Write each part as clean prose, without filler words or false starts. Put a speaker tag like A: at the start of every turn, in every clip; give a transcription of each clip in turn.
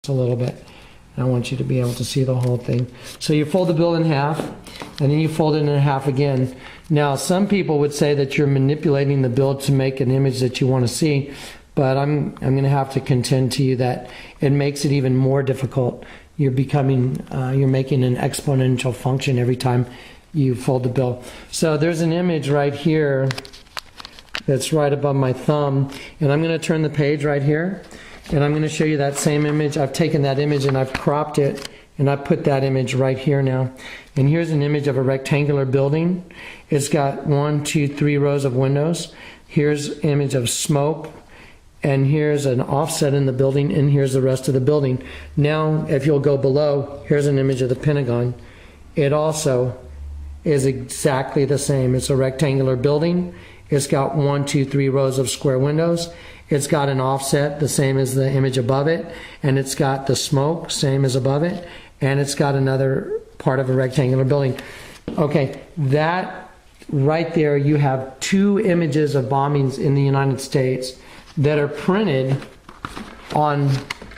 A: a little bit. I want you to be able to see the whole thing. So you fold the bill in half, and then you fold it in half again. Now, some people would say that you're manipulating the bill to make an image that you want to see, but I'm going to have to contend to you that it makes it even more difficult. You're making an exponential function every time you fold the bill. So there's an image right here that's right above my thumb, and I'm going to turn the page right here. And I'm going to show you that same image. I've taken that image and I've cropped it, and I put that image right here now. And here's an image of a rectangular building. It's got 1, 2, 3 rows of windows. Here's an image of smoke, and here's an offset in the building, and here's the rest of the building. Now, if you'll go below, here's an image of the Pentagon. It also is exactly the same. It's a rectangular building. It's got 1, 2, 3 rows of square windows. It's got an offset, the same as the image above it, and it's got the smoke, same as above it, and it's got another part of a rectangular building. Okay, that right there, you have 2 images of bombings in the United States that are printed on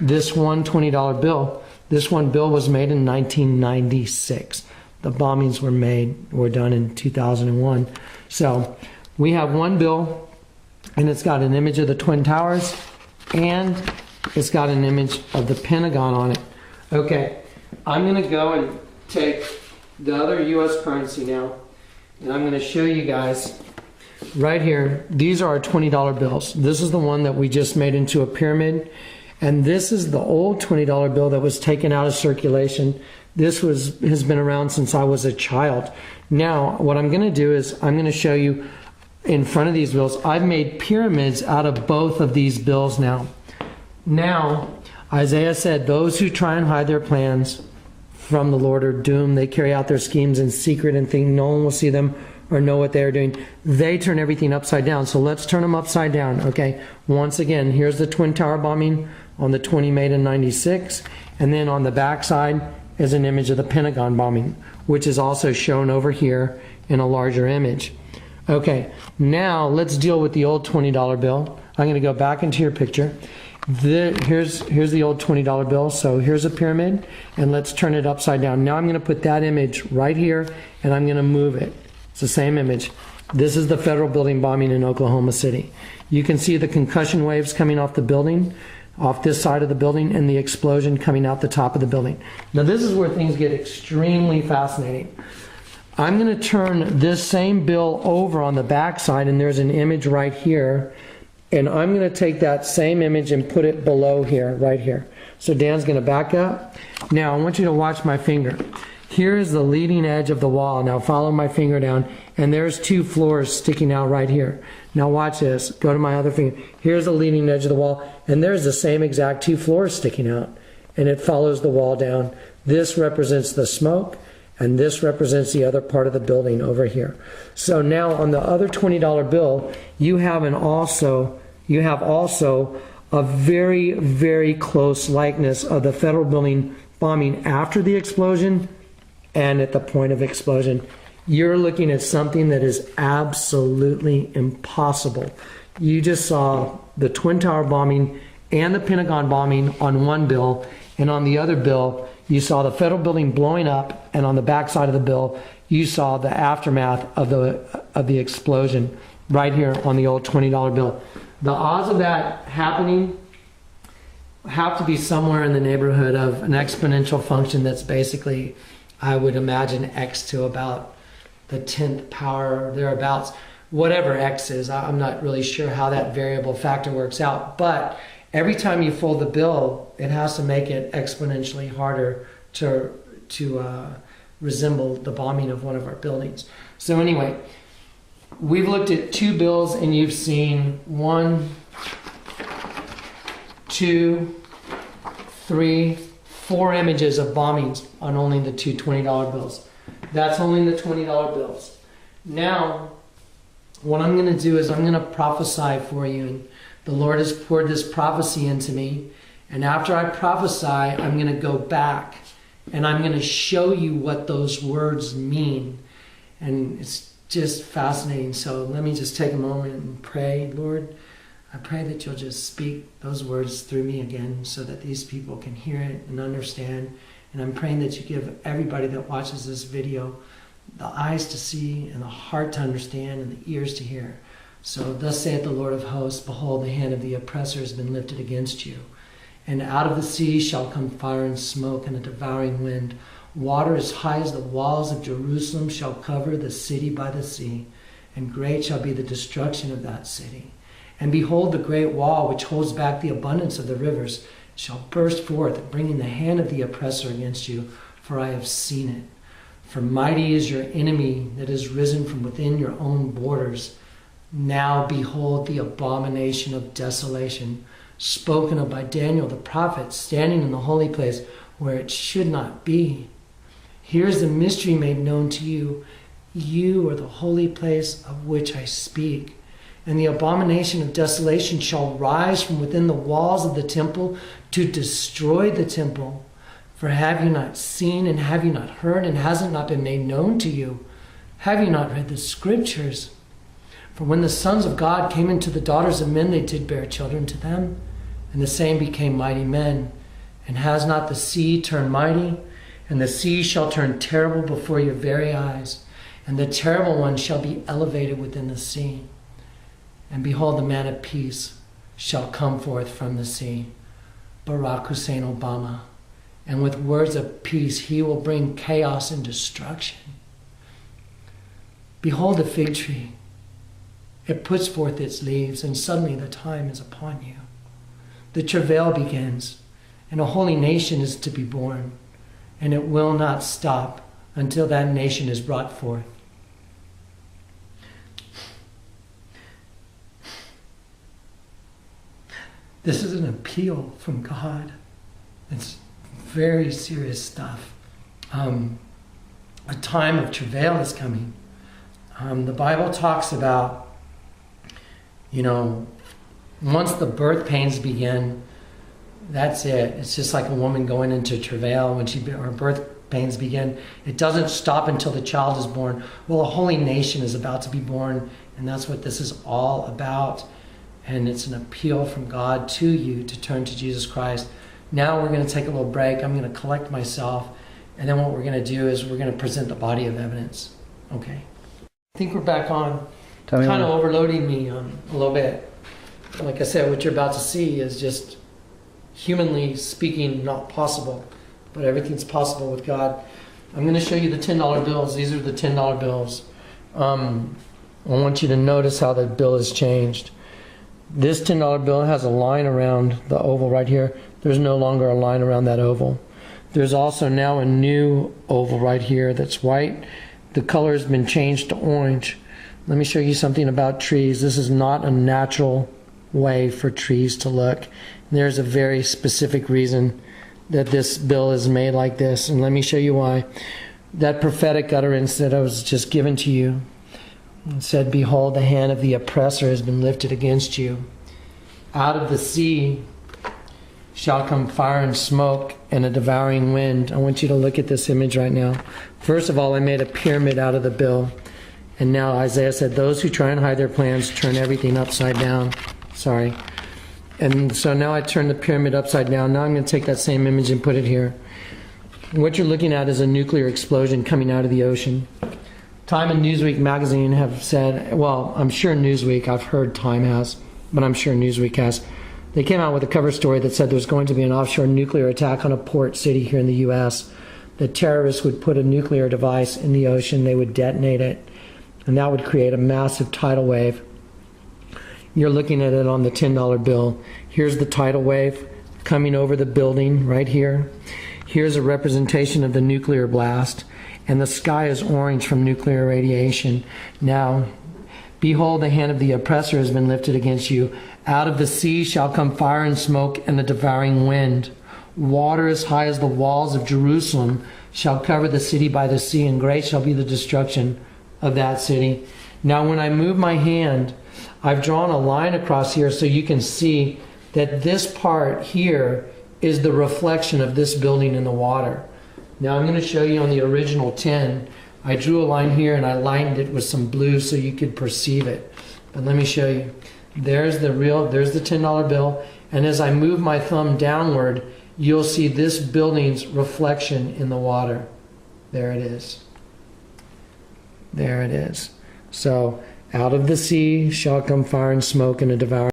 A: this one $20 bill. This one bill was made in 1996. The bombings were done in 2001. So we have one bill, and it's got an image of the Twin Towers, and it's got an image of the Pentagon on it. Okay, I'm going to go and take the other U.S. currency now, and I'm going to show you guys right here. These are our $20 bills. This is the one that we just made into a pyramid, and this is the old $20 bill that was taken out of circulation. This has been around since I was a child. Now, what I'm going to do is I'm going to show you in front of these bills. I've made pyramids out of both of these bills now. Now, Isaiah said, those who try and hide their plans from the Lord are doomed. They carry out their schemes in secret and think no one will see them or know what they are doing. They turn everything upside down. So let's turn them upside down. Okay, once again, here's the Twin Tower bombing on the 20 made in 96. And then on the back side is an image of the Pentagon bombing, which is also shown over here in a larger image. Okay, now let's deal with the old $20 bill. I'm going to go back into your picture. Here's the old $20 bill. So here's a pyramid, and let's turn it upside down. Now I'm going to put that image right here, and I'm going to move it. It's the same image. This is the federal building bombing in Oklahoma City. You can see the concussion waves coming off the building, off this side of the building, and the explosion coming out the top of the building. Now this is where things get extremely fascinating. I'm going to turn this same bill over on the back side, and there's an image right here, and I'm going to take that same image and put it below here, right here. So Dan's going to back up. Now I want you to watch my finger. Here is the leading edge of the wall. Now follow my finger down, and there's 2 floors sticking out right here. Now watch this. Go to my other finger. Here's the leading edge of the wall, and there's the same exact 2 floors sticking out, and it follows the wall down. This represents the smoke, and this represents the other part of the building over here. So now on the other $20 bill, you have also a very, very close likeness of the federal building bombing after the explosion and at the point of explosion. You're looking at something that is absolutely impossible. You just saw the Twin Tower bombing and the Pentagon bombing on one bill, and on the other bill, you saw the federal building blowing up, and on the back side of the bill, you saw the aftermath of the explosion right here on the old $20 bill. The odds of that happening have to be somewhere in the neighborhood of an exponential function that's basically, I would imagine, x to about the 10th power or thereabouts. Whatever x is, I'm not really sure how that variable factor works out, but every time you fold the bill, it has to make it exponentially harder to resemble the bombing of one of our buildings. So anyway, we've looked at 2 bills, and you've seen 1, 2, 3, 4 images of bombings on only the 2 $20 bills. That's only the $20 bills. Now, what I'm going to do is I'm going to prophesy for you, and the Lord has poured this prophecy into me, and after I prophesy, I'm going to go back, and I'm going to show you what those words mean, and it's just fascinating. So let me just take a moment and pray. Lord, I pray that you'll just speak those words through me again so that these people can hear it and understand. And I'm praying that you give everybody that watches this video the eyes to see and the heart to understand and the ears to hear. So thus saith the Lord of hosts, behold, the hand of the oppressor has been lifted against you. And out of the sea shall come fire and smoke and a devouring wind. Water as high as the walls of Jerusalem shall cover the city by the sea, and great shall be the destruction of that city. And behold, the great wall which holds back the abundance of the rivers shall burst forth, bringing the hand of the oppressor against you, for I have seen it. For mighty is your enemy that is risen from within your own borders. Now behold the abomination of desolation, spoken of by Daniel the prophet, standing in the holy place where it should not be. Here is the mystery made known to you. You are the holy place of which I speak. And the abomination of desolation shall rise from within the walls of the temple to destroy the temple. For have you not seen, and have you not heard, and has it not been made known to you? Have you not read the scriptures? For when the sons of God came into the daughters of men, they did bear children to them, and the same became mighty men. And has not the sea turned mighty? And the sea shall turn terrible before your very eyes, and the terrible one shall be elevated within the sea. And behold, the man of peace shall come forth from the sea, Barack Hussein Obama. And with words of peace he will bring chaos and destruction. Behold the fig tree. It puts forth its leaves, and suddenly the time is upon you. The travail begins, and a holy nation is to be born, and it will not stop until that nation is brought forth. This is an appeal from God. It's very serious stuff. A time of travail is coming. The Bible talks about, once the birth pains begin, that's it. It's just like a woman going into travail when her birth pains begin. It doesn't stop until the child is born. Well, a holy nation is about to be born, and that's what this is all about. And it's an appeal from God to you to turn to Jesus Christ. Now we're going to take a little break. I'm going to collect myself. And then what we're going to do is we're going to present the body of evidence. Okay. I think we're back on. Kind of overloading me a little bit. Like I said, what you're about to see is just humanly speaking not possible. But everything's possible with God. I'm going to show you the $10 bills. These are the $10 bills. I want you to notice how the bill has changed. This $10 bill has a line around the oval right here. There's no longer a line around that oval. There's also now a new oval right here that's white. The color has been changed to orange. Let me show you something about trees. This is not a natural way for trees to look. There's a very specific reason that this bill is made like this, and let me show you why. That prophetic utterance that was just given to you, it said, behold, the hand of the oppressor has been lifted against you. Out of the sea shall come fire and smoke and a devouring wind. I want you to look at this image right now. First of all, I made a pyramid out of the bill. And now Isaiah said, those who try and hide their plans turn everything upside down. Sorry. And so now I turn the pyramid upside down. Now I'm going to take that same image and put it here. What you're looking at is a nuclear explosion coming out of the ocean. Time and Newsweek magazine have said, well, I'm sure Newsweek, I've heard Time has, but I'm sure Newsweek has. They came out with a cover story that said there was going to be an offshore nuclear attack on a port city here in the U.S. The terrorists would put a nuclear device in the ocean, they would detonate it, and that would create a massive tidal wave. You're looking at it on the $10 bill. Here's the tidal wave coming over the building right here. Here's a representation of the nuclear blast. And the sky is orange from nuclear radiation. Now, behold, the hand of the oppressor has been lifted against you. Out of the sea shall come fire and smoke and a devouring wind. Water as high as the walls of Jerusalem shall cover the city by the sea, and great shall be the destruction of that city. Now, when I move my hand, I've drawn a line across here so you can see that this part here is the reflection of this building in the water. Now I'm going to show you on the original 10, I drew a line here and I lined it with some blue so you could perceive it. But let me show you. There's the $10 bill. And as I move my thumb downward, you'll see this building's reflection in the water. There it is. There it is. So, out of the sea shall come fire and smoke and a devouring